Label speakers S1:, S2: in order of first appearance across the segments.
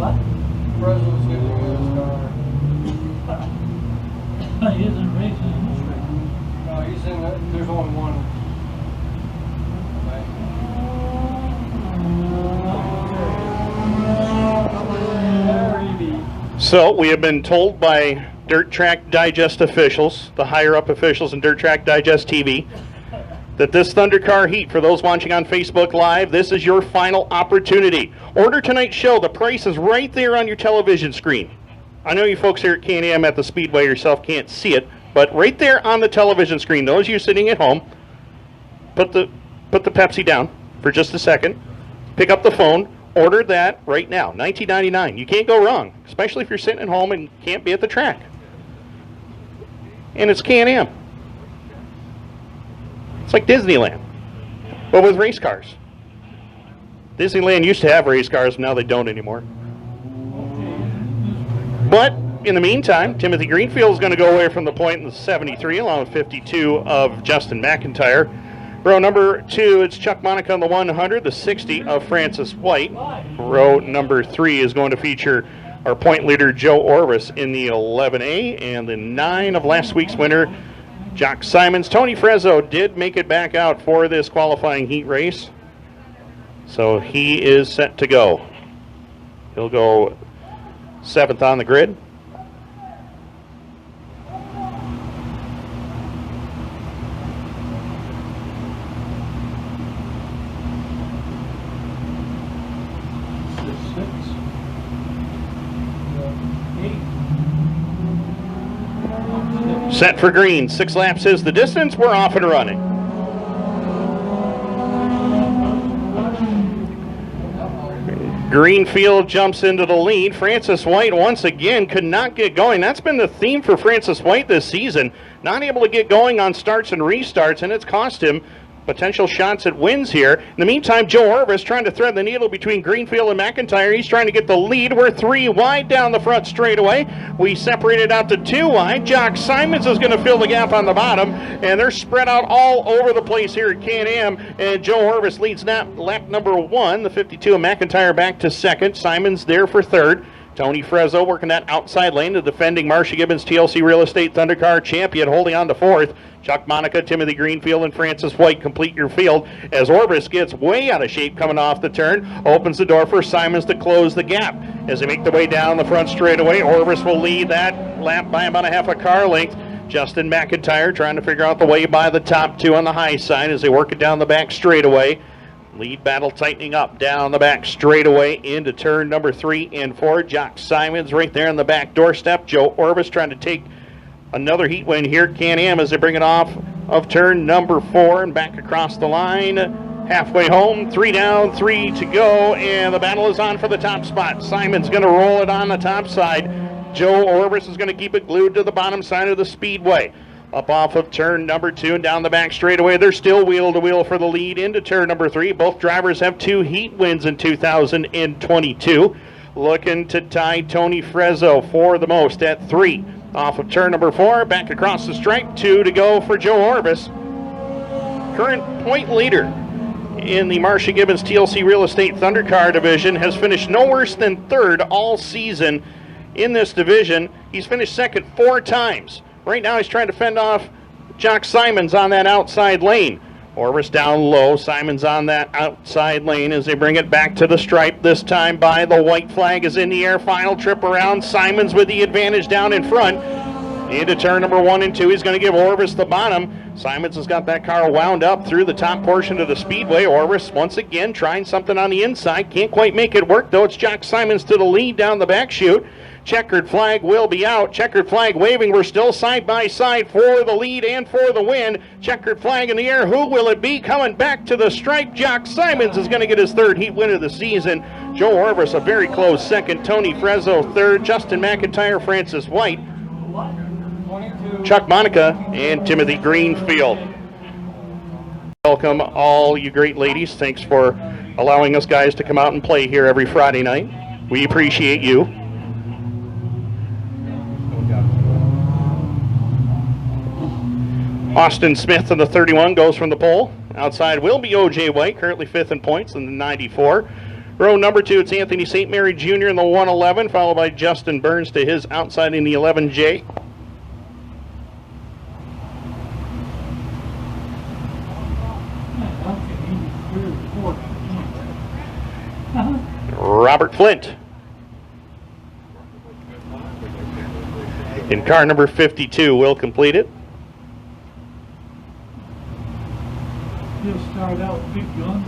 S1: What?
S2: President's getting his car.
S1: He isn't racing in the street.
S2: No, he's in the, there's only one.
S3: So we have been told by Dirt Track Digest officials, the higher up officials in Dirt Track Digest TV, that this Thundercar heat, for those watching on Facebook Live, this is your final opportunity. Order tonight's show. The price is right there on your television screen. I know you folks here at Can-Am at the Speedway yourself can't see it, but right there on the television screen, those of you sitting at home, put the Pepsi down for just a second, pick up the phone, order that right now, $19.99. You can't go wrong, especially if you're sitting at home and can't be at the track. And it's Can-Am. It's like Disneyland, but with race cars. Disneyland used to have race cars, now they don't anymore. But in the meantime, Timothy Greenfield is going to go away from the point in the 73, along with 52 of Justin McIntyre. Row number 2, it's Chuck Monica on the 100, the 60 of Francis White. Row number 3 is going to feature our point leader, Joe Orvis, in the 11A, and the 9 of last week's winner, Jock Simons. Tony Frezzo did make it back out for this qualifying heat race, so he is set to go. He'll go 7th on the grid. Set for green. 6 laps is the distance. We're off and running. Greenfield jumps into the lead. Francis White once again could not get going. That's been the theme for Francis White this season. Not able to get going on starts and restarts, and it's cost him potential shots at wins here. In the meantime, Joe Orvis trying to thread the needle between Greenfield and McIntyre. He's trying to get the lead. We're 3 wide down the front straightaway. We separated out to 2 wide. Jock Simons is going to fill the gap on the bottom, and they're spread out all over the place here at Can-Am, and Joe Orvis leads lap number 1. The 52 of McIntyre back to 2nd. Simons there for 3rd. Tony Frezzo working that outside lane. The defending Marcia Gibbons TLC Real Estate Thundercar champion holding on to 4th. Chuck Monica, Timothy Greenfield, and Francis White complete your field as Orvis gets way out of shape coming off the turn. Opens the door for Simons to close the gap. As they make their way down the front straightaway, Orvis will lead that lap by about a half a car length. Justin McIntyre trying to figure out the way by the top 2 on the high side as they work it down the back straightaway. Lead battle tightening up down the back straightaway into turn number 3 and 4. Jock Simons right there on the back doorstep. Joe Orvis trying to take another heat win here at Can-Am as they bring it off of turn number 4 and back across the line. Halfway home, 3 down, 3 to go, and the battle is on for the top spot. Simon's going to roll it on the top side. Joe Orvis is going to keep it glued to the bottom side of the speedway. Up off of turn number 2 and down the back straightaway. They're still wheel to wheel for the lead into turn number 3. Both drivers have 2 heat wins in 2022. Looking to tie Tony Frezzo for the most at 3. Off of turn number 4, back across the stripe, 2 to go for Joe Orvis. Current point leader in the Marcia Gibbons TLC Real Estate Thundercar division has finished no worse than 3rd all season in this division. He's finished 2nd 4 times. Right now he's trying to fend off Jock Simons on that outside lane. Orvis down low, Simons on that outside lane as they bring it back to the stripe. This time by the white flag is in the air. Final trip around. Simons with the advantage down in front. Into turn number 1 and 2. He's going to give Orvis the bottom. Simons has got that car wound up through the top portion of the speedway. Orvis once again trying something on the inside. Can't quite make it work though. It's Jock Simons to the lead down the back chute. Checkered flag will be out. Checkered flag waving. We're still side by side for the lead and for the win. Checkered flag in the air. Who will it be? Coming back to the stripe. Jock Simons is going to get his 3rd heat win of the season. Joe Orvis a very close 2nd. Tony Frezzo 3rd. Justin McIntyre, Francis White, Chuck Monica, and Timothy Greenfield. Welcome all you great ladies. Thanks for allowing us guys to come out and play here every Friday night. We appreciate you. Austin Smith in the 31 goes from the pole. Outside will be O.J. White, currently 5th in points in the 94. Row number 2, it's Anthony St. Mary Jr. in the 111, followed by Justin Burns to his outside in the 11J. Robert Flint in car number 52 will complete it.
S1: He'll start out with big guns.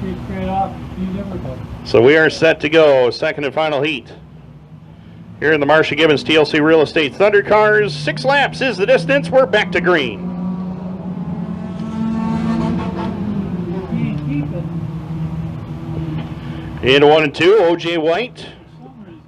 S1: Take right off and beat everybody.
S3: So we are set to go. Second and final heat. Here in the Marsha Gibbons TLC Real Estate Thunder Cars. 6 laps is the distance. We're back to green.
S1: He ain't keeping.
S3: Into 1 and 2, OJ White
S1: For some reason.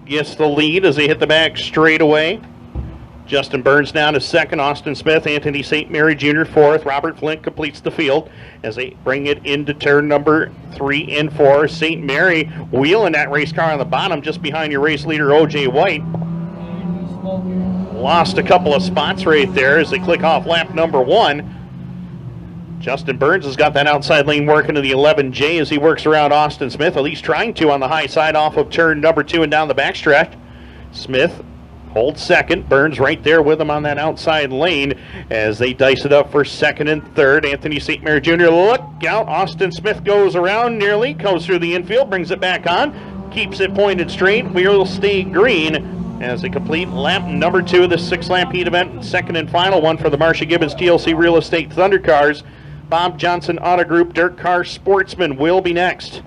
S3: gets the lead as they hit the back straight away. Justin Burns down to second. Austin Smith, Anthony St. Mary Jr. fourth. Robert Flint completes the field as they bring it into turn number 3 and 4. St. Mary wheeling that race car on the bottom just behind your race leader, OJ White. Lost a couple of spots right there as they click off lap number 1. Justin Burns has got that outside lane working to the 11J as he works around Austin Smith, at least trying to on the high side off of turn number 2 and down the backstretch. Smith holds second. Burns right there with him on that outside lane as they dice it up for second and third. Anthony St. Mary Jr. look out. Austin Smith goes around nearly, goes through the infield, brings it back on, keeps it pointed straight. We'll stay green as they complete lap number 2 of the 6-lap heat event. Second and final one for the Marsha Gibbons TLC Real Estate Thunder Cars. Bob Johnson Auto Group Dirt Car Sportsman will be next.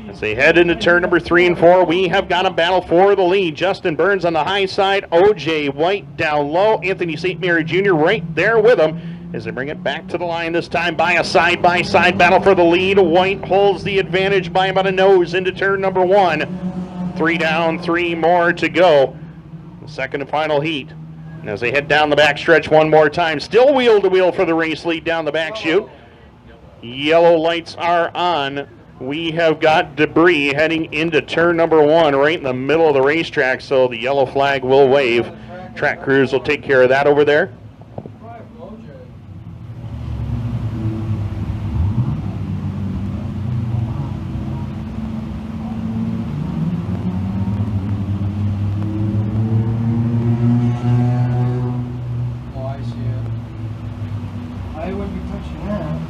S3: As they head into turn number 3 and 4, we have got a battle for the lead. Justin Burns on the high side, OJ White down low, Anthony St. Mary Jr. right there with him as they bring it back to the line this time by a side-by-side battle for the lead. White holds the advantage by about a nose into turn number 1. 3 down, 3 more to go. The second and final heat. And as they head down the back stretch one more time, still wheel-to-wheel for the race lead down the back chute. Yellow lights are on. We have got debris heading into turn number 1 right in the middle of the racetrack, so the yellow flag will wave. Track crews will take care of that over there.
S2: Oh, I see it. I wouldn't be touching that.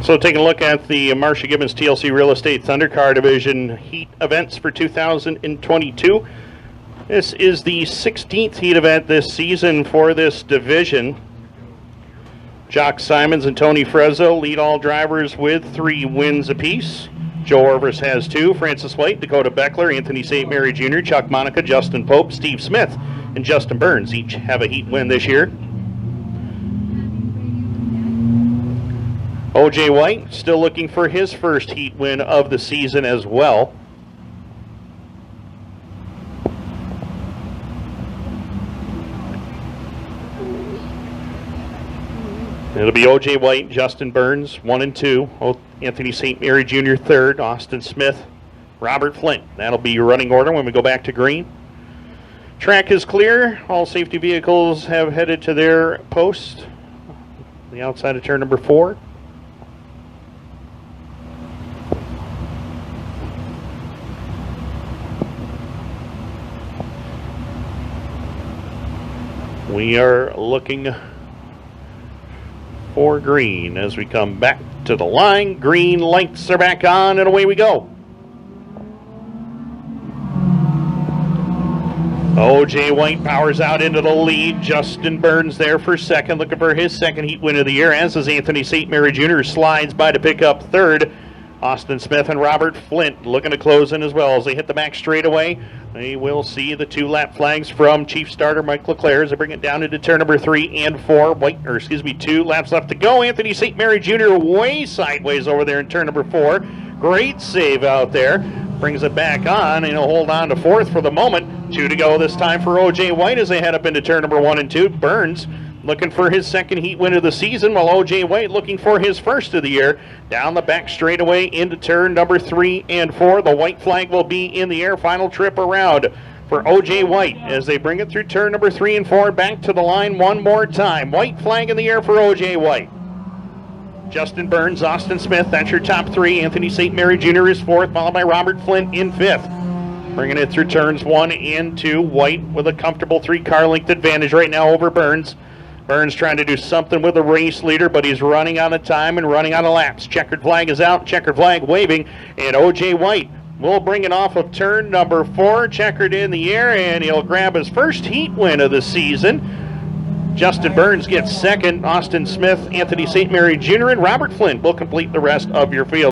S3: So taking a look at the Marsha Gibbons TLC Real Estate Thunder Car Division heat events for 2022. This is the 16th heat event this season for this division. Jock Simons and Tony Frezzo lead all drivers with 3 wins apiece. Joe Orvis has 2. Francis White, Dakota Beckler, Anthony St. Mary Jr., Chuck Monica, Justin Pope, Steve Smith, and Justin Burns each have a heat win this year. OJ White still looking for his first heat win of the season as well. It'll be OJ White, Justin Burns, 1 and 2. Anthony St. Mary Jr. third. Austin Smith, Robert Flint. That'll be your running order when we go back to green. Track is clear. All safety vehicles have headed to their post. The outside of turn number 4. We are looking for green as we come back to the line. Green lights are back on and away we go. OJ White powers out into the lead. Justin Burns there for second, looking for his second heat win of the year, as is Anthony St. Mary Jr. slides by to pick up third. Austin Smith and Robert Flint looking to close in as well as they hit the back straightaway. They will see the 2-lap flags from Chief Starter Mike Leclerc as they bring it down into turn number 3 and 4. 2 laps left to go. Anthony St. Mary Jr. way sideways over there in turn number 4. Great save out there. Brings it back on, and he'll hold on to 4th for the moment. 2 to go this time for OJ White as they head up into turn number 1 and 2. Burns looking for his second heat win of the season, while O.J. White looking for his first of the year. Down the back straightaway into turn number 3 and 4. The white flag will be in the air. Final trip around for O.J. White as they bring it through turn number 3 and 4. Back to the line one more time. White flag in the air for O.J. White. Justin Burns, Austin Smith, that's your top 3. Anthony St. Mary Jr. is 4th, followed by Robert Flint in 5th. Bringing it through turns 1 and 2. White with a comfortable 3-car length advantage right now over Burns. Burns trying to do something with the race leader, but he's running out of time and running out of laps. Checkered flag is out, checkered flag waving, and O.J. White will bring it off of turn number 4, checkered in the air, and he'll grab his first heat win of the season. Justin Burns gets second. Austin Smith, Anthony St. Mary Jr., and Robert Flint will complete the rest of your field.